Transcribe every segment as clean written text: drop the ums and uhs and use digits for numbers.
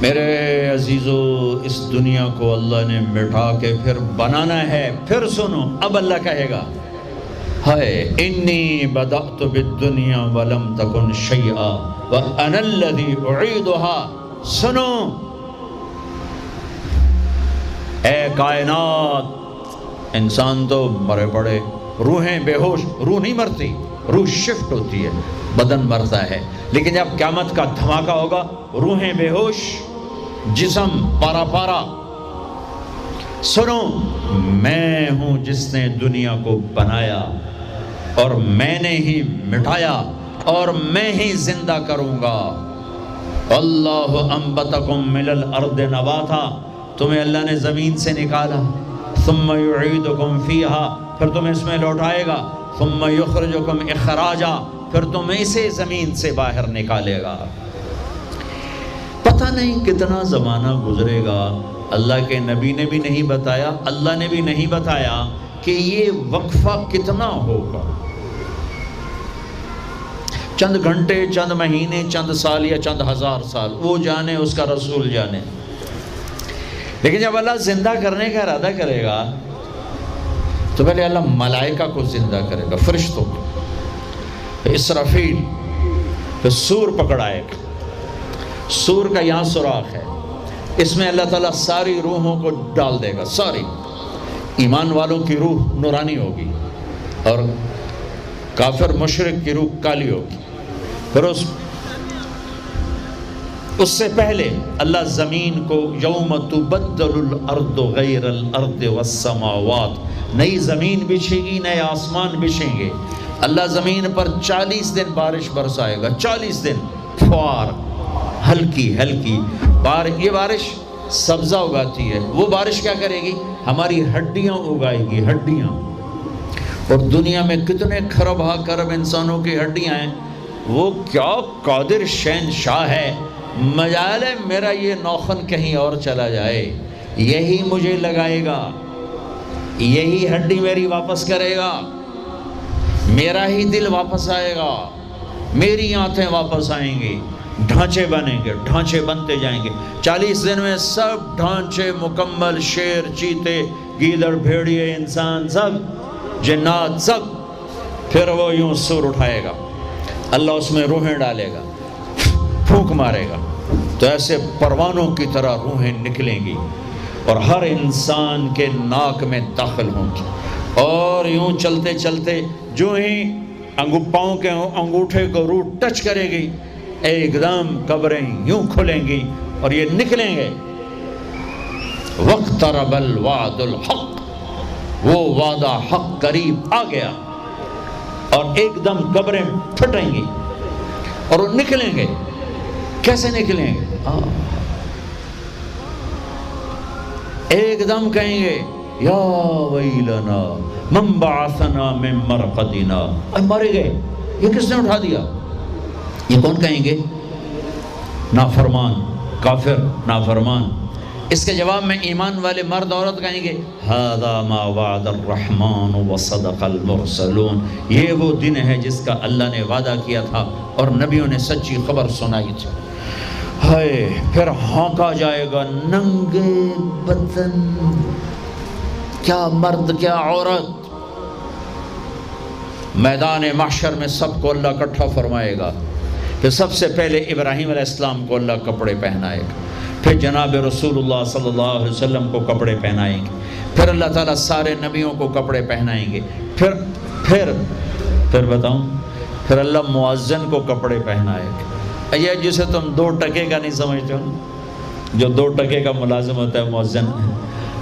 میرے عزیزو، اس دنیا کو اللہ نے مٹا کے پھر بنانا ہے. پھر سنو، اب اللہ کہے گا ہائے انی بدأت بالدنیا ولم تکن شیئا وانا الذی اعیدها. سنو اے کائنات، انسان تو مرے پڑے، روحیں بے ہوش، روح نہیں مرتی، روح شفٹ ہوتی ہے، بدن مرتا ہے. لیکن جب قیامت کا دھماکہ ہوگا، روحیں بے ہوش، جسم پارا پارا. سنو، میں ہوں جس نے دنیا کو بنایا اور میں نے ہی مٹایا اور میں ہی زندہ کروں گا. اللہ انبتکم من الارض نباتا، تمہیں اللہ نے زمین سے نکالا. ثم یعیدکم فیہا، پھر تمہیں اس میں لوٹائے گا. ثم یخرجکم اخراجا، پھر تمہیں اسے زمین سے باہر نکالے گا. پتہ نہیں کتنا زمانہ گزرے گا، اللہ کے نبی نے بھی نہیں بتایا، اللہ نے بھی نہیں بتایا کہ یہ وقفہ کتنا ہوگا. چند گھنٹے، چند مہینے، چند سال یا چند ہزار سال، وہ جانے، اس کا رسول جانے. لیکن جب اللہ زندہ کرنے کا ارادہ کرے گا تو پہلے اللہ ملائکہ کو زندہ کرے گا، فرشتوں کو، اسرافیل، پھر سور پکڑائے گا. سور کا یہاں سوراخ ہے، اس میں اللہ تعالیٰ ساری روحوں کو ڈال دے گا. ساری ایمان والوں کی روح نورانی ہوگی اور کافر مشرک کی روح کالی ہوگی. پھر اس سے پہلے اللہ زمین کو یوم تبدل الارض غیر الارض والسماوات، نئی زمین بچھے گی، نئے آسمان بچھیں گے. اللہ زمین پر 40 دن بارش برسائے گا. 40 دن فوار، ہلکی ہلکی یہ بارش سبزہ اگاتی ہے. وہ بارش کیا کرے گی؟ ہماری ہڈیاں اگائے گی، ہڈیاں. اور دنیا میں کتنے کھرب ہا کرب انسانوں کی ہڈیاں ہیں. وہ کیا قادر شہنشاہ ہے، مجال ہے میرا یہ نوخن کہیں اور چلا جائے، یہی مجھے لگائے گا، یہی ہڈی میری واپس کرے گا، میرا ہی دل واپس آئے گا، میری آنتیں واپس آئیں گی. ڈھانچے بنیں گے، ڈھانچے بنتے جائیں گے. 40 دن میں سب ڈھانچے مکمل، شیر، چیتے، گیدڑ، بھیڑیے، انسان، سب جنات، سب. پھر وہ یوں سور اٹھائے گا، اللہ اس میں روحیں ڈالے گا، پھونک مارے گا تو ایسے پروانوں کی طرح روحیں نکلیں گی اور ہر انسان کے ناک میں داخل ہوں گی. اور یوں چلتے چلتے جو ہی پاؤں کے انگوٹھے کو روح ٹچ کرے گی، ایک دم قبریں یوں کھلیں گی اور یہ نکلیں گے. وَاقْتَرَبَ الْوَعْدُ الْحَقِّ، وہ وعدہ حق قریب آ گیا. اور ایک دم قبریں پھٹیں گی اور وہ نکلیں گے. کیسے نکلیں گے؟ ایک دم کہیں گے یا ویلنا من بعثنا من مرقدنا، مارے گئے، یہ کس نے اٹھا دیا؟ یہ کون کہیں گے؟ نافرمان، کافر، نافرمان. اس کے جواب میں ایمان والے مرد عورت کہیں گے ھذا ما وعد الرحمن وصدق المرسلون، یہ وہ دن ہے جس کا اللہ نے وعدہ کیا تھا اور نبیوں نے سچی خبر سنائی تھی. ہائے، پھر ہانکا جائے گا، ننگے بدن، کیا مرد کیا عورت. میدان محشر میں سب کو اللہ اکٹھا فرمائے گا. پھر سب سے پہلے ابراہیم علیہ السلام کو اللہ کپڑے پہنائے گا، پھر جناب رسول اللہ صلی اللہ علیہ وسلم کو کپڑے پہنائیں گے، پھر اللہ تعالیٰ سارے نبیوں کو کپڑے پہنائیں گے. پھر بتاؤں، پھر اللہ مؤذن کو کپڑے پہنائے گا. یہ جسے تم 2 ٹکے کا نہیں سمجھتے ہو، جو 2 ٹکے کا ملازم ہوتا ہے مؤذن،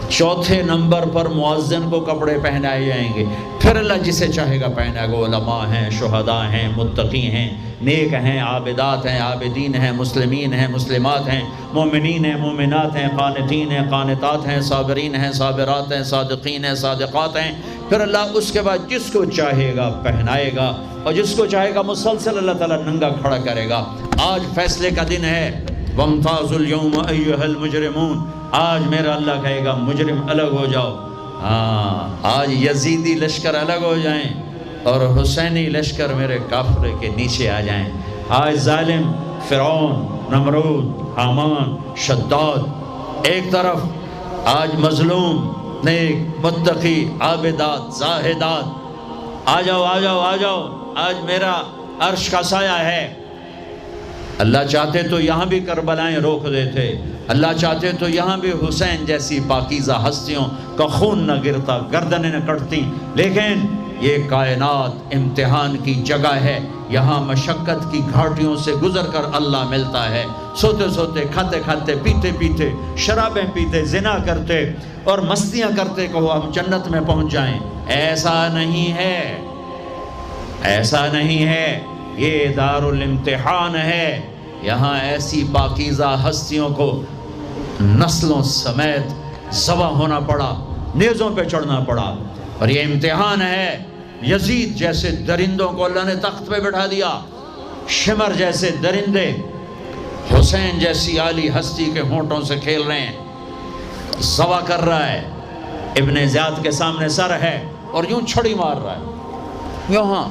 4تھے نمبر پر مؤذن کو کپڑے پہنائے جائیں گے. پھر اللہ جسے چاہے گا پہنائے گا. علماء ہیں، شہداء ہیں، متقی ہیں، نیک ہیں، عابدات ہیں، عابدین ہیں، مسلمین ہیں، مسلمات ہیں، مومنین ہیں، مومنات ہیں، قانتین ہیں، قانتات ہیں، صابرین ہیں، صابرات ہیں، صادقین ہیں، صادقات ہیں. پھر اللہ اس کے بعد جس کو چاہے گا پہنائے گا اور جس کو چاہے گا مسلسل اللہ تعالیٰ ننگا کھڑا کرے گا. آج فیصلے کا دن ہے. وَامْتَازُوا الْيَوْمَ أَيُّهَا الْمُجْرِمُونَ، آج میرا اللہ کہے گا مجرم الگ ہو جاؤ. آج یزیدی لشکر الگ ہو جائیں اور حسینی لشکر میرے کافر کے نیچے آ جائیں. آج ظالم فرعون، نمرود، حامان، شداد، ایک طرف آج مظلوم، نیک، متقی، عابدات، زاہدات، آ جاؤ آ جاؤ آ جاؤ، آج میرا عرش کا سایہ ہے۔ اللہ چاہتے تو یہاں بھی کربلائیں روک دیتے، اللہ چاہتے تو یہاں بھی حسین جیسی پاکیزہ ہستیوں کا خون نہ گرتا، گردنیں نہ کٹتی، لیکن یہ کائنات امتحان کی جگہ ہے، یہاں مشقت کی گھاٹیوں سے گزر کر اللہ ملتا ہے۔ سوتے سوتے، کھاتے کھاتے، پیتے پیتے، شرابیں پیتے، زنا کرتے اور مستیاں کرتے کہو ہم جنت میں پہنچ جائیں، ایسا نہیں ہے، ایسا نہیں ہے، یہ دار الامتحان ہے۔ یہاں ایسی پاکیزہ ہستیوں کو نسلوں سمیت ذبح ہونا پڑا، نیزوں پہ چڑھنا پڑا، اور یہ امتحان ہے۔ یزید جیسے درندوں کو اللہ نے تخت پہ بٹھا دیا، شمر جیسے درندے حسین جیسی عالی ہستی کے ہونٹوں سے کھیل رہے ہیں، ذبح کر رہا ہے، ابن زیاد کے سامنے سر ہے اور یوں چھڑی مار رہا ہے، یہاں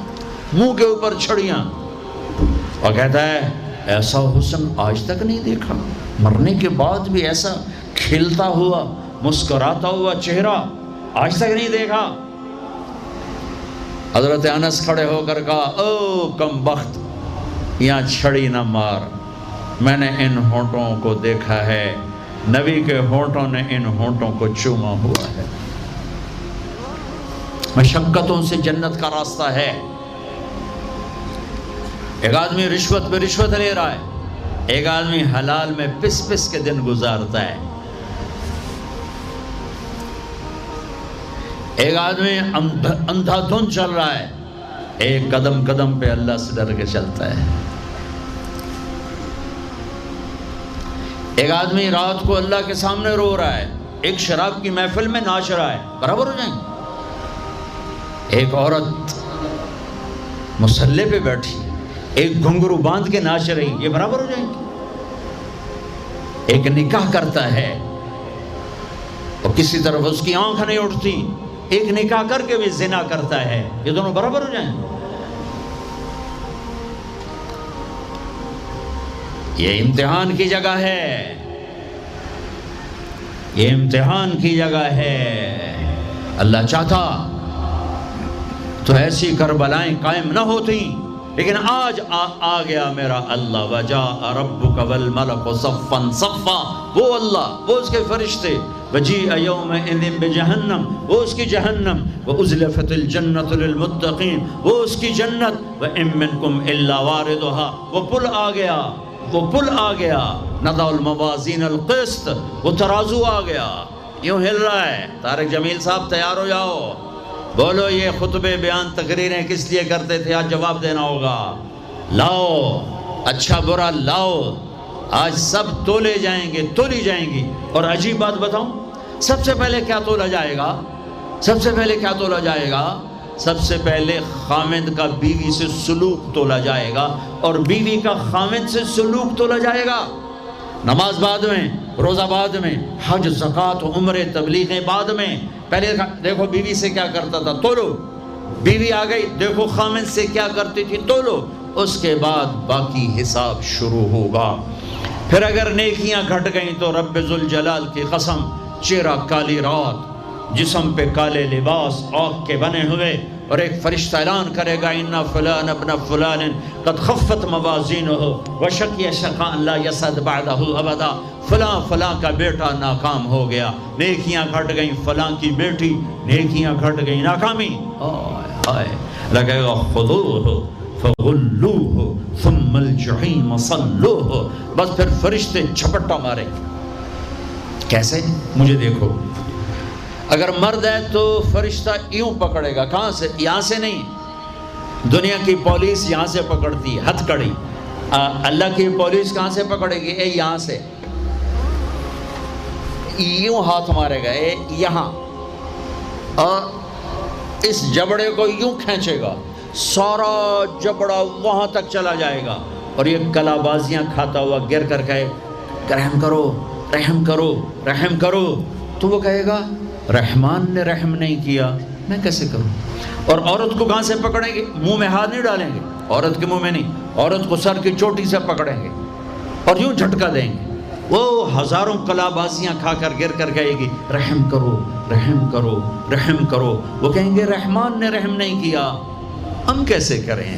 منہ کے اوپر چھڑیاں، اور کہتا ہے ایسا حسن آج تک نہیں دیکھا، مرنے کے بعد بھی ایسا کھلتا ہوا مسکراتا ہوا چہرہ آج تک نہیں دیکھا۔ حضرت انس کھڑے ہو کر کہا او کم بخت، یہاں چھڑی نہ مار، میں نے ان ہونٹوں کو دیکھا ہے، نبی کے ہونٹوں نے ان ہونٹوں کو چوما ہوا ہے۔ مشقتوں سے جنت کا راستہ ہے۔ ایک آدمی رشوت پہ رشوت لے رہا ہے، ایک آدمی حلال میں پس پس کے دن گزارتا ہے، ایک آدمی اندھا دھن چل رہا ہے، ایک قدم قدم پہ اللہ سے ڈر کے چلتا ہے، ایک آدمی رات کو اللہ کے سامنے رو رہا ہے، ایک شراب کی محفل میں ناچ رہا ہے، برابر ہو جائیں گے؟ ایک عورت مصلی پہ بیٹھی، ایک گھنگرو باندھ کے ناچ رہی، یہ برابر ہو جائیں گے؟ ایک نکاح کرتا ہے اور کسی طرف اس کی آنکھ نہیں اٹھتی، ایک نکاح کر کے بھی زنا کرتا ہے، یہ دونوں برابر ہو جائیں گے؟ یہ امتحان کی جگہ ہے، یہ امتحان کی جگہ ہے۔ اللہ چاہتا تو ایسی کربلائیں قائم نہ ہوتی، لیکن آج آ گیا میرا اللہ، وجاء ربک والملک صفا صفا، وہ اللہ، وہ اس کے فرشتے، وجیء یومئذ بجہنم، وہ اس کی جہنم، وازلفت الجنۃ للمتقین، وہ اس کی جنت، وان منکم الا واردها، وہ پل آ گیا، وہ پل آ گیا، نضع الموازین القسط، وہ ترازو آ گیا، یوں ہل رہا ہے۔ طارق جمیل صاحب تیار ہو جاؤ، بولو یہ خطبے بیان تقریریں کس لیے کرتے تھے، آج جواب دینا ہوگا، لاؤ اچھا برا لاؤ، آج سب تولے جائیں گے، تولی جائیں گی۔ اور عجیب بات بتاؤں، سب سے پہلے کیا تولا جائے گا؟ سب سے پہلے کیا تولا جائے گا؟ سب سے پہلے خامد کا بیوی سے سلوک تولا جائے گا، اور بیوی کا خامد سے سلوک تولا جائے گا۔ نماز بعد میں، روزہ بعد میں، حج، زکوٰۃ، عمرے، تبلیغیں بعد میں، پہلے دیکھو بیوی سے کیا کرتا تھا، تولو، بیوی آ گئی، دیکھو خامد سے کیا کرتی تھی، تولو، اس کے بعد باقی حساب شروع ہوگا۔ پھر اگر نیکیاں گھٹ گئیں تو رب ذوالجلال کی قسم، چہرہ کالی رات، جسم پہ کالے لباس آگ کے بنے ہوئے، اور ایک فرشتہ اعلان کرے گا ان فلان ابن فلان قد خفت موازینہ وشقی شقاء لا یسعد بعدہ ابدا، فلاں فلاں کا بیٹا ناکام ہو گیا، نیکیاں گھٹ گئیں، فلاں کی بیٹی نیکیاں گھٹ گئیں، ناکامی، ہائے لگے گا خذوہ فغلوہ ثم الجحیم صلوہ، بس پھر فرشتے جھپٹا مارے، کیسے؟ مجھے دیکھو، اگر مرد ہے تو فرشتہ یوں پکڑے گا، کہاں سے؟ یہاں سے نہیں، دنیا کی پولیس یہاں سے پکڑتی ہے، ہتھ کڑی، اللہ کی پولیس کہاں سے پکڑے گی؟ اے یہاں سے، یوں ہاتھ مارے گا، اے یہاں، اور اس جبڑے کو یوں کھینچے گا، سارا جبڑا وہاں تک چلا جائے گا، اور یہ کلا بازیاں کھاتا ہوا گر کر کہے رحم کرو رحم کرو رحم کرو، تو وہ کہے گا رحمان نے رحم نہیں کیا، میں کیسے کروں؟ اور عورت کو کہاں سے پکڑیں گے؟ منہ میں ہاتھ نہیں ڈالیں گے، عورت کے منہ میں نہیں، عورت کو سر کی چوٹی سے پکڑیں گے، اور یوں جھٹکا دیں گے، وہ ہزاروں کلابازیاں کھا کر گر کر کہے گی رحم کرو رحم کرو رحم کرو، وہ کہیں گے رحمان نے رحم نہیں کیا، ہم کیسے کریں؟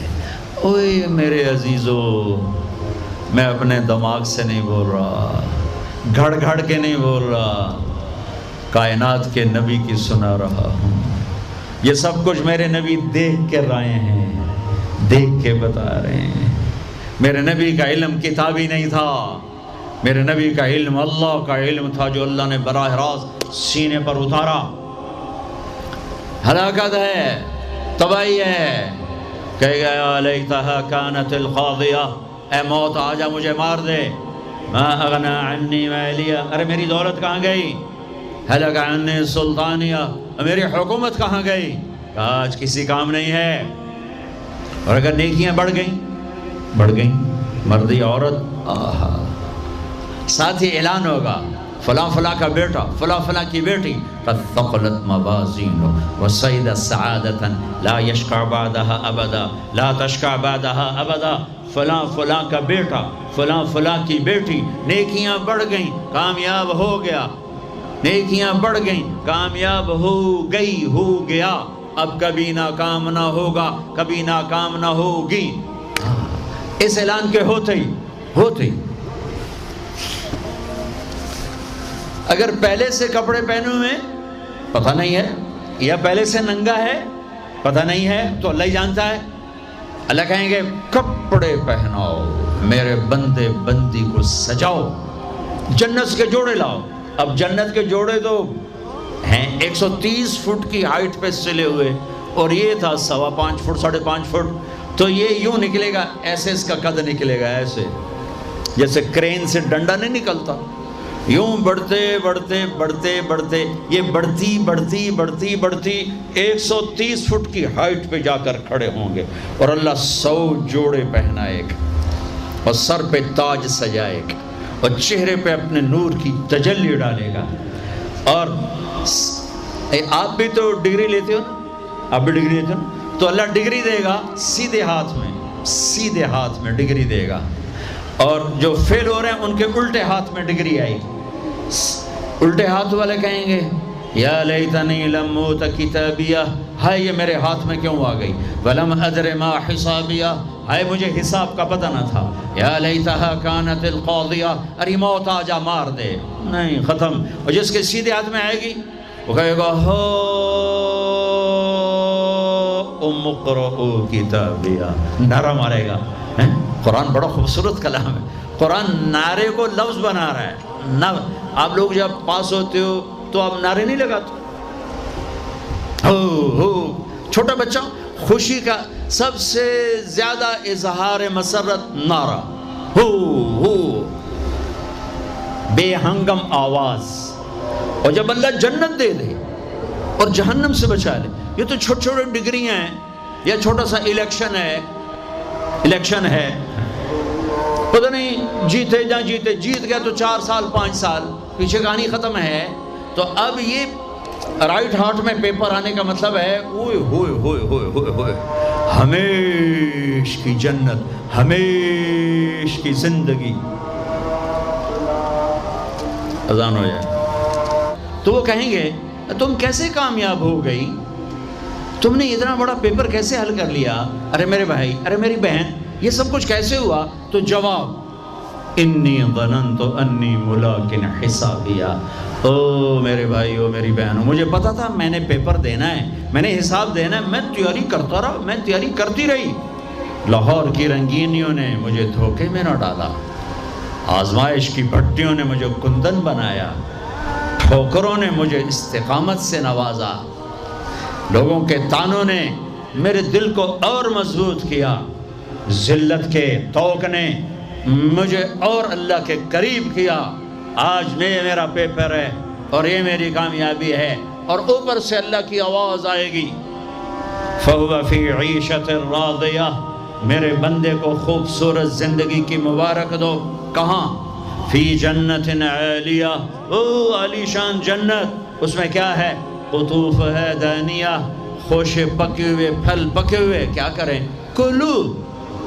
اوے میرے عزیزو، میں اپنے دماغ سے نہیں بول رہا، گھڑ گھڑ کے نہیں بول رہا، کائنات کے نبی کی سنا رہا ہوں۔ یہ سب کچھ میرے نبی دیکھ کے رائے ہیں، دیکھ کے بتا رہے ہیں۔ میرے نبی کا علم کتابی نہیں تھا، میرے نبی کا علم اللہ کا علم تھا جو اللہ نے براہ راست سینے پر اتارا۔ ہلاکت ہے، تباہی ہے، کہے گا یا لیتہا کانت القاضیہ، اے موت آجا مجھے مار دے، ما اغنا عنی مالیہ، ارے میری دولت کہاں گئی؟ ہلک عنی سلطانیہ، میری حکومت کہاں گئی؟ آج کسی کام نہیں ہے۔ اور اگر نیکیاں بڑھ گئیں، مردی عورت، آہا، ساتھ ہی اعلان ہوگا فلاں فلاں کا بیٹا، فلاں فلاں کی بیٹی، قد ثقلت موازینہ وصعد سعادۃ لا یشقى بعدها ابدا، لا تشقى بعدها ابدا، فلاں فلاں کا بیٹا، فلاں فلاں کی بیٹی، نیکیاں بڑھ گئیں، کامیاب ہو گیا، نیکیاں بڑھ گئیں، کامیاب ہو گیا، اب کبھی ناکام نہ ہوگا، کبھی ناکام نہ ہوگی۔ اس اعلان کے ہوتے ہی اگر پہلے سے کپڑے پہنے ہوئے پتہ نہیں ہے، یا پہلے سے ننگا ہے پتہ نہیں ہے، تو اللہ ہی جانتا ہے۔ اللہ کہیں گے کپڑے پہناؤ، میرے بندے بندی کو سجاؤ، جنت کے جوڑے لاؤ۔ اب جنت کے جوڑے تو ہیں 130 فٹ کی ہائٹ پہ سلے ہوئے، اور یہ تھا 5.25 فٹ 5.5 فٹ، تو یہ یوں نکلے گا، ایسے اس کا قد نکلے گا، ایسے جیسے کرین سے ڈنڈا نہیں نکلتا، یوں بڑھتے بڑھتے بڑھتے بڑھتے یہ بڑھتی 130 فٹ کی ہائٹ پہ جا کر کھڑے ہوں گے، اور اللہ 100 جوڑے پہنائے گا، اور سر پہ تاج سجائے گا، اور چہرے پہ اپنے نور کی تجلی ڈالے گا۔ اور آپ بھی تو ڈگری لیتے ہو نا، آپ بھی ڈگری لیتے ہو نا، تو اللہ ڈگری دے گا سیدھے ہاتھ میں ڈگری دے گا، اور جو فیل ہو رہے ہیں ان کے الٹے ہاتھ میں ڈگری آئے گی۔ الٹے ہاتھ والے کہیں گے یا لیتنی لم اوت کتابیہ، ہائے یہ میرے ہاتھ میں کیوں آ گئی، ولم ادر ما حسابیہ، ہائے مجھے حساب کا پتہ نہ تھا، یا لیتہا کانت القاضیہ، ارے موت آجا مار دے، نہیں ختم۔ اور جس کے سیدھے ہاتھ میں آئے گی وہ کہے گا ہو ام اقرؤ کتابیہ، نعرہ مارے گا۔ قرآن بڑا خوبصورت کلام ہے، قرآن نعرے کو لفظ بنا رہا ہے۔ آپ لوگ جب پاس ہوتے ہو تو آپ نعرے نہیں لگاتے، ہو چھوٹا بچہ خوشی کا سب سے زیادہ اظہار مسرت نعرہ، ہو بے ہنگم آواز۔ اور جب اللہ جنت دے دے اور جہنم سے بچا لے، یہ تو چھوٹے چھوٹے ڈگریاں ہیں، یا چھوٹا سا الیکشن ہے، پتہ نہیں جیتے یا جیت گیا تو 4 سال 5 سال پیچھے کہانی ختم ہے۔ تو اب یہ رائٹ ہارٹ میں پیپر آنے کا مطلب ہے اوئے ہوئے ہوئے ہوئے ہوئے ہوئے ہمیش کی جنت، ہمیش کی زندگی۔ اذان ہو جائے تو وہ کہیں گے تم کیسے کامیاب ہو گئی، تم نے اتنا بڑا پیپر کیسے حل کر لیا، ارے میرے بھائی، ارے میری بہن، یہ سب کچھ کیسے ہوا؟ تو جواب انی ظننت انی ملاق حسابیہ، او میرے بھائی، او میری بہنوں، مجھے پتا تھا میں نے پیپر دینا ہے، میں نے حساب دینا ہے، میں تیاری کرتا رہا، میں تیاری کرتی رہی۔ لاہور کی رنگینیوں نے مجھے دھوکے میں نہ ڈالا، آزمائش کی بھٹیوں نے مجھے کندن بنایا، ٹھوکروں نے مجھے استقامت سے نوازا، لوگوں کے تانوں نے میرے دل کو اور مضبوط کیا، ذلت کے توق نے مجھے اور اللہ کے قریب کیا۔ آج میرا پیپر ہے اور یہ میری کامیابی ہے، اور اوپر سے اللہ کی آواز آئے گی فَهُوَ فِي عِيشَةٍ رَاضِيَةٍ، میرے بندے کو خوبصورت زندگی کی مبارک دو۔ کہاں؟ فی جنت عالیہ، او عالی شان جنت، اس میں کیا ہے؟ قطوف ہے دانیہ، خوشے پکے ہوئے، پھل پکے ہوئے، کیا کریں؟ کلو،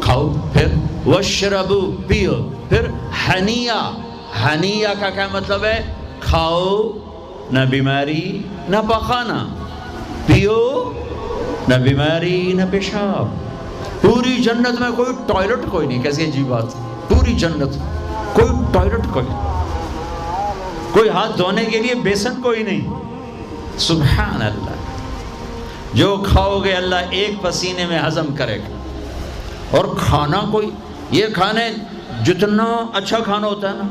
کھاؤ، پھر وشربو، پیو، پھر ہنیا، ہنیا کا کیا مطلب ہے؟ کھاؤ نہ بیماری نہ پخانا، پیو نہ بیماری نہ پیشاب۔ پوری جنت میں کوئی ٹوائلٹ کوئی نہیں، کیسی عجیب بات، پوری جنت کوئی ٹوائلٹ کوئی نہیں، کوئی ہاتھ دھونے کے لیے بیسن کوئی نہیں۔ سبحان اللہ، جو کھاؤ گے اللہ ایک پسینے میں ہضم کرے گا۔ اور کھانا کوئی، یہ کھانے جتنا اچھا کھانا ہوتا ہے نا،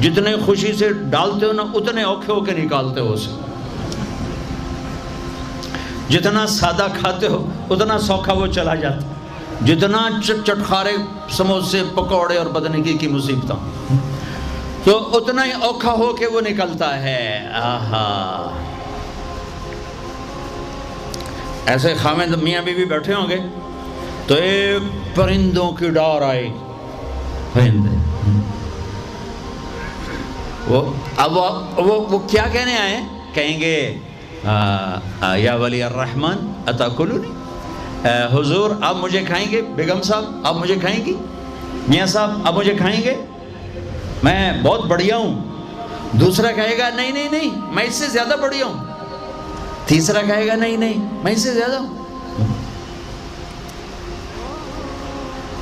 جتنے خوشی سے ڈالتے ہو نا اتنے اوکھے ہو کے نکالتے ہو اسے، جتنا سادہ کھاتے ہو اتنا سوکھا وہ چلا جاتا، جتنا چٹخارے سموسے پکوڑے اور بدنگی کی مصیبتیں تو اتنا ہی اوکھا ہو کے وہ نکلتا ہے۔ آہا، ایسے خامد میاں بیوی بیٹھے ہوں گے تو ایک پرندوں کی ڈار آئے، پرندے وہ کیا کہنے آئے؟ کہیں گے یا ولی الرحمن اتاکلونی، حضور آپ مجھے کھائیں گے؟ بیگم صاحب آپ مجھے کھائیں گی؟ میاں صاحب آپ مجھے کھائیں گے؟ میں بہت بڑھیا ہوں۔ دوسرا کہے گا نہیں نہیں نہیں میں اس سے زیادہ بڑھیا ہوں۔ تیسرا کہے گا نہیں نہیں میں اس سے زیادہ ہوں۔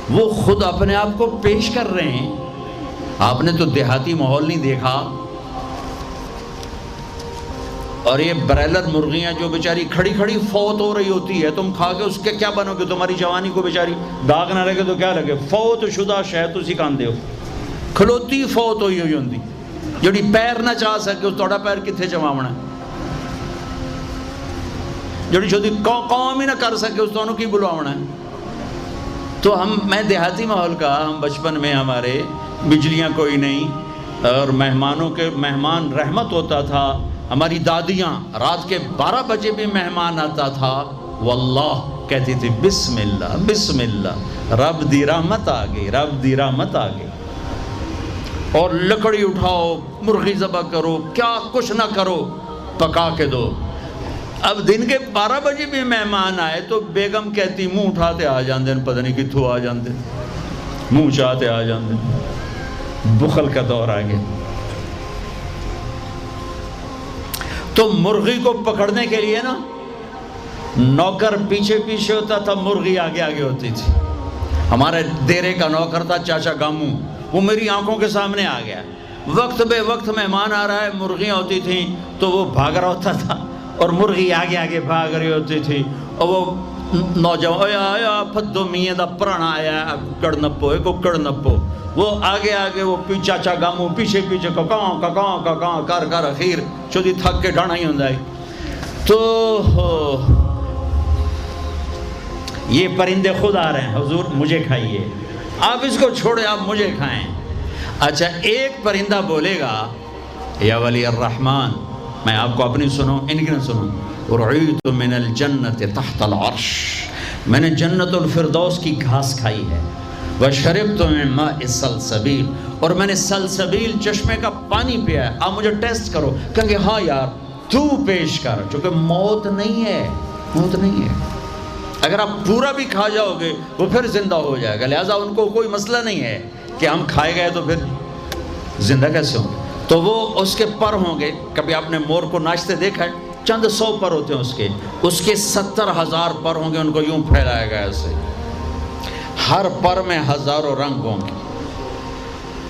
وہ خود اپنے آپ کو پیش کر رہے ہیں۔ آپ نے تو دیہاتی ماحول نہیں دیکھا، اور یہ برائلر مرغیاں جو بیچاری کھڑی کھڑی فوت ہو رہی ہوتی ہے، تم کھا کے اس کے کیا بنو گے؟ تمہاری جوانی کو بیچاری داغ نہ لگے تو کیا لگے؟ فوت شدہ شہد اسی کاندے ہو، کھلوتی فوت ہوئی ہوئی ہوندی، جڑی پیر نہ چاہ سکے اس توڑا پیر کتھے چماونا ہے، جڑی شدی قوم ہی نہ کر سکے اس دونوں کی بلواونا ہے۔ تو میں دیہاتی ماحول کا، ہم بچپن میں ہمارے بجلیاں کوئی نہیں، اور مہمان رحمت ہوتا تھا۔ ہماری دادیاں رات کے 12 بجے بھی مہمان آتا تھا، واللہ کہتی تھی بسم اللہ بسم اللہ، رب دی رحمت آ گئی، رب دی رحمت آ گئی۔ اور لکڑی اٹھاؤ، مرغی ذبح کرو، کیا کچھ نہ کرو، پکا کے دو۔ اب دن کے 12 بجے بھی مہمان آئے تو بیگم کہتی منہ اٹھاتے آ جاندے، پتہ نہیں کتھوں آ جاندے، منہ چاہتے آ جاندے۔ بخل کا دور آ گیا۔ تو مرغی کو پکڑنے کے لیے نا نوکر پیچھے پیچھے ہوتا تھا، مرغی آگے آگے ہوتی تھی۔ ہمارے دیرے کا نوکر تھا چاچا گامو، وہ میری آنکھوں کے سامنے آ گیا۔ وقت بے وقت مہمان آ رہا ہے، مرغیاں ہوتی تھیں تو وہ بھاگ رہا ہوتا تھا، اور مرغی آگے آگے بھاگ رہی ہوتی تھی۔ اور وہ نوجوان آیا پھدو میاں دا پرانا آیا کڑ نپو، ایک کڑ نپو، وہ آگے آگے، وہ چاچا گامو پیچھے پیچھے ککاں کر کر اخیر چودی تھک کے ڈانا ہی ہوں ہے۔ تو یہ پرندے خود آ رہے ہیں، حضور مجھے کھائیے، آپ اس کو چھوڑے، آپ مجھے کھائیں۔ اچھا ایک پرندہ بولے گا یا ولی الرحمن، میں آپ کو اپنی سنوں، ان کی نہ سنوں، رعیت من الجنت تحت العرش، میں نے جنت الفردوس کی گھاس کھائی ہے، وشربت من ماء السلسبیل، اور میں نے سلسبیل چشمے کا پانی پیا ہے، آپ مجھے ٹیسٹ کرو۔ کہیں گے ہاں یار تو پیش کر، چونکہ موت نہیں ہے، موت نہیں ہے، اگر آپ پورا بھی کھا جاؤ گے وہ پھر زندہ ہو جائے گا، لہٰذا ان کو کوئی مسئلہ نہیں ہے کہ ہم کھائے گئے تو پھر زندہ کیسے ہوں گے۔ تو وہ اس کے پر ہوں گے، کبھی آپ نے مور کو ناچتے دیکھا ہے؟ چند 100 پر ہوتے ہیں اس کے 70,000 پر ہوں گے، ان کو یوں پھیلایا گیا ایسے، ہر پر میں ہزاروں رنگ ہوں گے۔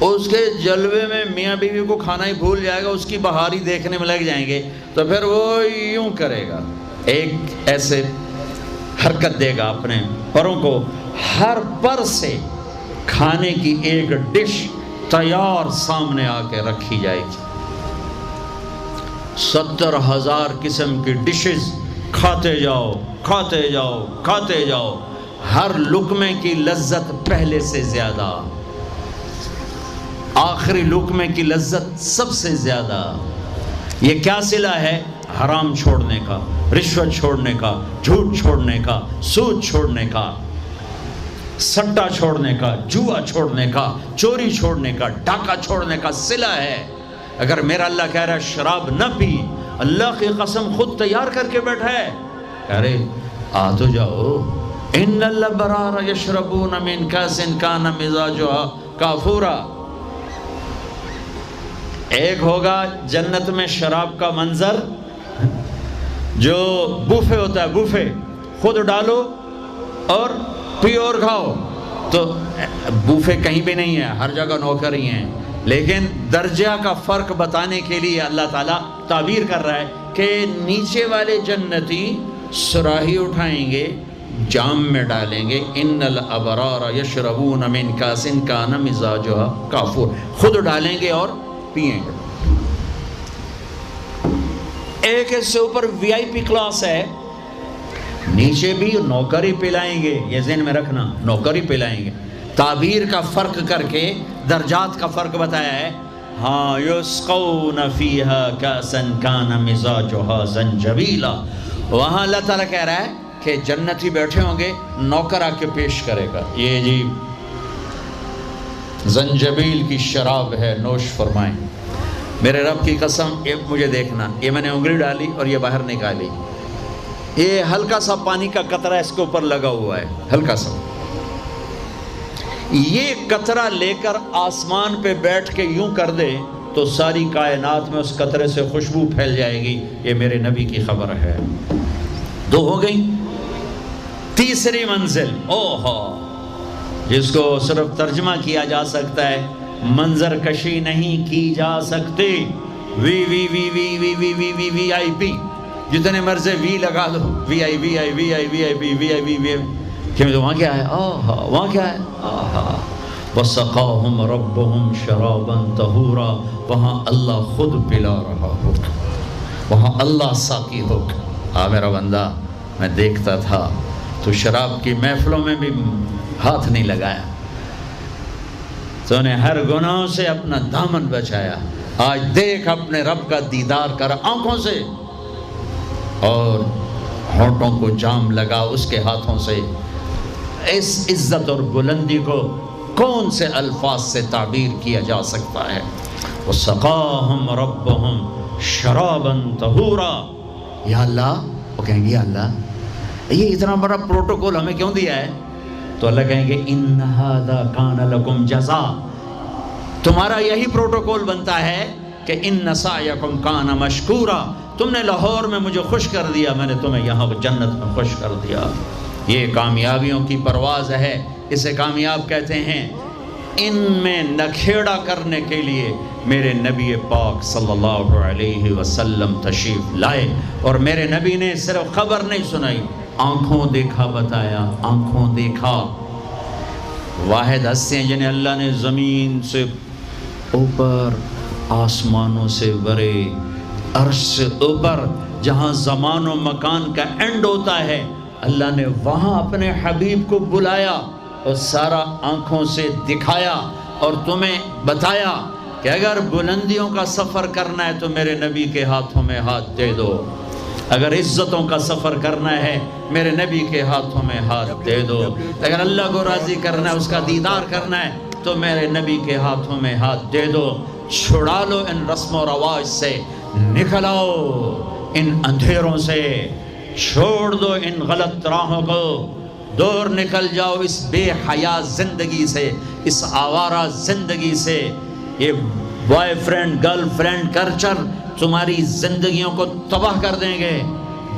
اس کے جلوے میں میاں بیوی کو کھانا ہی بھول جائے گا، اس کی بہاری دیکھنے میں لگ جائیں گے، تو پھر وہ یوں کرے گا، ایک ایسے حرکت دے گا اپنے پروں کو، ہر پر سے کھانے کی ایک ڈش تیار سامنے آ کے رکھی جائے گی۔ 70,000 قسم کی ڈشز، کھاتے جاؤ کھاتے جاؤ کھاتے جاؤ، ہر لقمے کی لذت پہلے سے زیادہ، آخری لقمے کی لذت سب سے زیادہ۔ یہ کیا صلہ ہے؟ حرام چھوڑنے کا، رشوت چھوڑنے کا، جھوٹ چھوڑنے کا، سود چھوڑنے کا، سٹا چھوڑنے کا، جوا چھوڑنے کا، چوری چھوڑنے کا، ڈاکہ چھوڑنے کا صلہ ہے۔ اگر میرا اللہ کہہ رہا ہے شراب نہ پی، اللہ کی قسم خود تیار کر کے بیٹھا ہے، کہہ رہے آ تو جاؤ، ان الابرار یشربون من کاس کان مزاجها کافورا۔ ایک ہوگا جنت میں شراب کا منظر جو بوفے ہوتا ہے، بوفے خود ڈالو اور پیو اور کھاؤ۔ تو بوفے کہیں بھی نہیں ہے، ہر جگہ نوکر ہی ہیں، لیکن درجہ کا فرق بتانے کے لیے اللہ تعالیٰ تعبیر کر رہا ہے کہ نیچے والے جنتی صراحی اٹھائیں گے، جام میں ڈالیں گے، ان الابرار یشربون من کاس کان مزاجها کافور، خود ڈالیں گے اور پئیں گے۔ ایک اس سے اوپر وی آئی پی کلاس ہے، نیچے بھی نوکر ہی پلائیں گے، یہ ذہن میں رکھنا، نوکر ہی پلائیں گے۔ تعبیر کا فرق کر کے درجات کا فرق بتایا ہے۔ ہاں یسقون فیہا کاسا کان مزاجها زنجبیلا، وہاں اللہ تعالیٰ کہہ رہا ہے کہ جنتی بیٹھے ہوں گے، نوکر آ کے پیش کرے گا، یہ جی زنجبیل کی شراب ہے، نوش فرمائیں۔ میرے رب کی قسم، یہ مجھے دیکھنا، یہ میں نے انگلی ڈالی اور یہ باہر نکالی، یہ ہلکا سا پانی کا قطرہ اس کے اوپر لگا ہوا ہے، ہلکا سا، یہ قطرہ لے کر آسمان پہ بیٹھ کے یوں کر دے تو ساری کائنات میں اس قطرے سے خوشبو پھیل جائے گی۔ یہ میرے نبی کی خبر ہے۔ دو ہو گئی۔ تیسری منزل، اوہو، جس کو صرف ترجمہ کیا جا سکتا ہے، منظر کشی نہیں کی جا سکتی، وی وی وی وی وی وی وی وی وی آئی پی، جتنے مرضی وی لگا دو، وی آئی وی آئی وی آئی وی آئی پی وی آئی وی وی، کہ وہاں کیا ہے؟ آہا، وہاں کیا ہے؟ آہا، وَسَقَاهُمْ رَبُّهُمْ شَرَابًا طَهُورًا، وہاں اللہ خود پلا رہا ہوگا، وہاں اللہ ساقی ہوگا۔ میرا بندہ، میں دیکھتا تھا تو شراب کی محفلوں میں بھی ہاتھ نہیں لگایا، تو نے ہر گناہ سے اپنا دامن بچایا۔ آج دیکھ اپنے رب کا دیدار کر آنکھوں سے، اور ہونٹوں کو جام لگا اس کے ہاتھوں سے۔ اس عزت اور بلندی کو کون سے الفاظ سے تعبیر کیا جا سکتا ہے؟ وَسَقَاهُمْ رَبُّهُمْ شَرَابًا طَهُورًا۔ یا اللہ، وہ کہیں گے یا اللہ یہ اتنا بڑا پروٹوکول ہمیں کیوں دیا ہے؟ تو اللہ کہیں گے اِنَّ هَذَا كَانَ لَكُمْ جَزَاءً، تمہارا یہی پروٹوکول بنتا ہے کہ اِنَّ سَعْيَكُمْ كَانَ مَشْكُورًا، تم نے لاہور میں مجھے خوش کر دیا، میں نے تمہیں یہاں جنت میں خوش کر دیا۔ یہ کامیابیوں کی پرواز ہے، اسے کامیاب کہتے ہیں۔ ان میں نکھیڑا کرنے کے لیے میرے نبی پاک صلی اللہ علیہ وسلم تشریف لائے، اور میرے نبی نے صرف خبر نہیں سنائی، آنکھوں دیکھا بتایا، آنکھوں دیکھا۔ واحد ہستی ہیں جنہیں اللہ نے زمین سے اوپر، آسمانوں سے برے، عرش سے اوپر، جہاں زمان و مکان کا اینڈ ہوتا ہے، اللہ نے وہاں اپنے حبیب کو بلایا اور سارا آنکھوں سے دکھایا، اور تمہیں بتایا کہ اگر بلندیوں کا سفر کرنا ہے تو میرے نبی کے ہاتھوں میں ہاتھ دے دو، اگر عزتوں کا سفر کرنا ہے میرے نبی کے ہاتھوں میں ہاتھ دے دو، اگر اللہ کو راضی کرنا ہے، اس کا دیدار کرنا ہے تو میرے نبی کے ہاتھوں میں ہاتھ دے دو۔ چھڑا لو ان رسم و رواج سے، نکل آؤ ان اندھیروں سے، چھوڑ دو ان غلط راہوں کو، دور نکل جاؤ اس بے حیا زندگی سے، اس آوارہ زندگی سے۔ یہ boy friend girl friend culture تمہاری زندگیوں کو تباہ کر دیں گے۔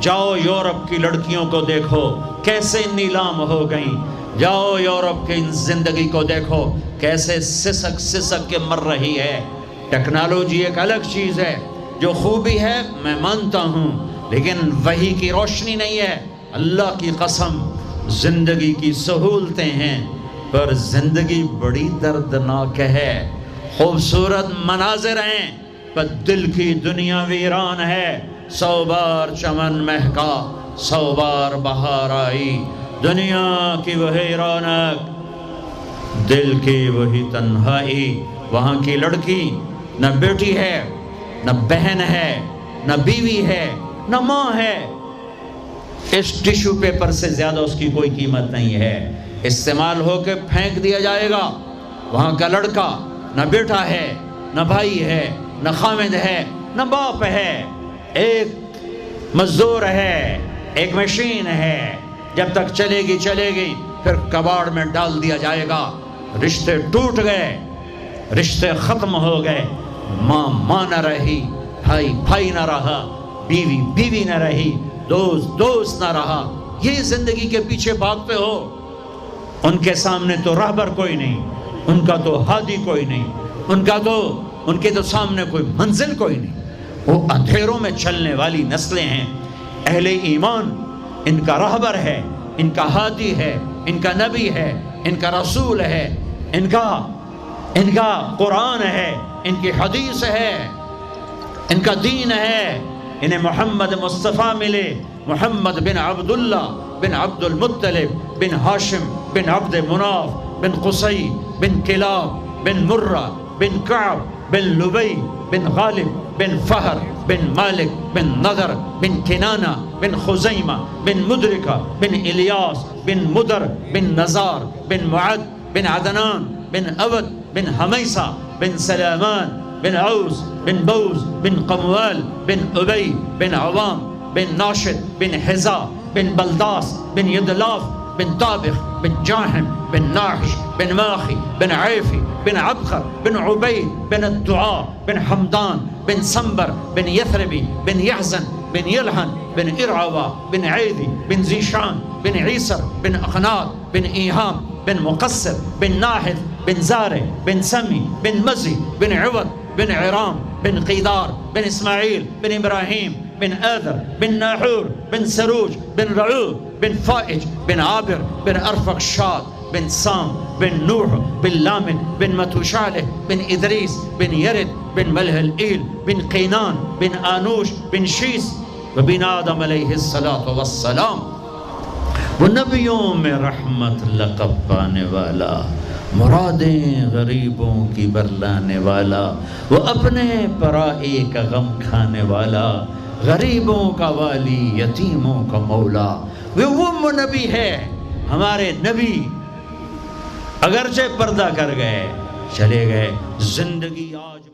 جاؤ یورپ کی لڑکیوں کو دیکھو کیسے نیلام ہو گئیں، جاؤ یورپ کی زندگی کو دیکھو کیسے سسک سسک کے مر رہی ہے۔ ٹیکنالوجی ایک الگ چیز ہے، جو خوبی ہے میں مانتا ہوں، لیکن وحی کی روشنی نہیں ہے۔ اللہ کی قسم، زندگی کی سہولتیں ہیں پر زندگی بڑی دردناک ہے۔ خوبصورت مناظر ہیں پر دل کی دنیا ویران ہے۔ 100 بار چمن مہکا، 100 بار بہار آئی، دنیا کی وہی رونق، دل کی وہی تنہائی۔ وہاں کی لڑکی نہ بیٹی ہے، نہ بہن ہے، نہ بیوی ہے، نہ ماں ہے، اس ٹیشو پیپر سے زیادہ اس کی کوئی قیمت نہیں ہے، استعمال ہو کے پھینک دیا جائے گا۔ وہاں کا لڑکا نہ بیٹا ہے، نہ بھائی ہے، نہ خامد ہے، نہ باپ ہے، ایک مزدور ہے، ایک مشین ہے، جب تک چلے گی پھر کباڑ میں ڈال دیا جائے گا۔ رشتے ٹوٹ گئے، رشتے ختم ہو گئے، ماں ماں نہ رہی، بھائی بھائی نہ رہا، بیوی بیوی نہ رہی، دوست دوست نہ رہا، یہ زندگی کے پیچھے بھاگتے ہو۔ ان کے سامنے تو راہبر کوئی نہیں، ان کا تو ہادی کوئی نہیں، ان کے تو سامنے کوئی منزل کوئی نہیں، وہ اندھیروں میں چلنے والی نسلیں ہیں۔ اہل ایمان ان کا راہبر ہے، ان کا ہادی ہے، ان کا نبی ہے، ان کا رسول ہے، ان کا قرآن ہے، ان کی حدیث ہے، ان کا دین ہے۔ انہیں محمد مصطفیٰ ملے، محمد بن عبداللہ بن عبد المطلب بن ہاشم بن عبد مناف بن قصی بن کلاب بن مرہ بن کعب بن لبی بن غالب بن فہر بن مالک بن نضر بن کنانہ بن خزیمہ بن مدرکہ بن الیاس بن مدر بن نزار بن معد بن عدنان بن عبد بن حمیسہ بن سلامان بن عوس بن بوز بن قموال بن ابی بن عوام بن ناشد بن حزا بن بلداس بن یدلاف بن طابخ بن جاحم بن ناحش بن ماخی بن عیفی بن عبخر بن عبید بن الدعاء بن حمدان بن سنبر بن یثربی بن یحزن بن یلحن بن ارعوا بن عیدی بن زیشان بن عیسر بن اخناط بن ایہام بن مقصر بن ناحث بن زارع بن سمی بن مزی بن عوض بن عرام بن قیدار بن اسماعیل بن ابراہیم بن آذر بن ناحور بن سروج بن رعوب بن فائج بن عابر بن ارفقشاد بن سام بن نوح بن لامن بن متوشالح بن ادریس بن یرد بن ملح الایل بن قینان بن آنوش بن شیس وبن آدم علیہ السلام۔ وہ نبیوں میں رحمت لقب پانے والا، مرادیں غریبوں کی برلانے والا، وہ اپنے پرائی کا غم کھانے والا، غریبوں کا والی، یتیموں کا مولا، وہ نبی ہے۔ ہمارے نبی اگرچہ پردہ کر گئے، چلے گئے، زندگی آج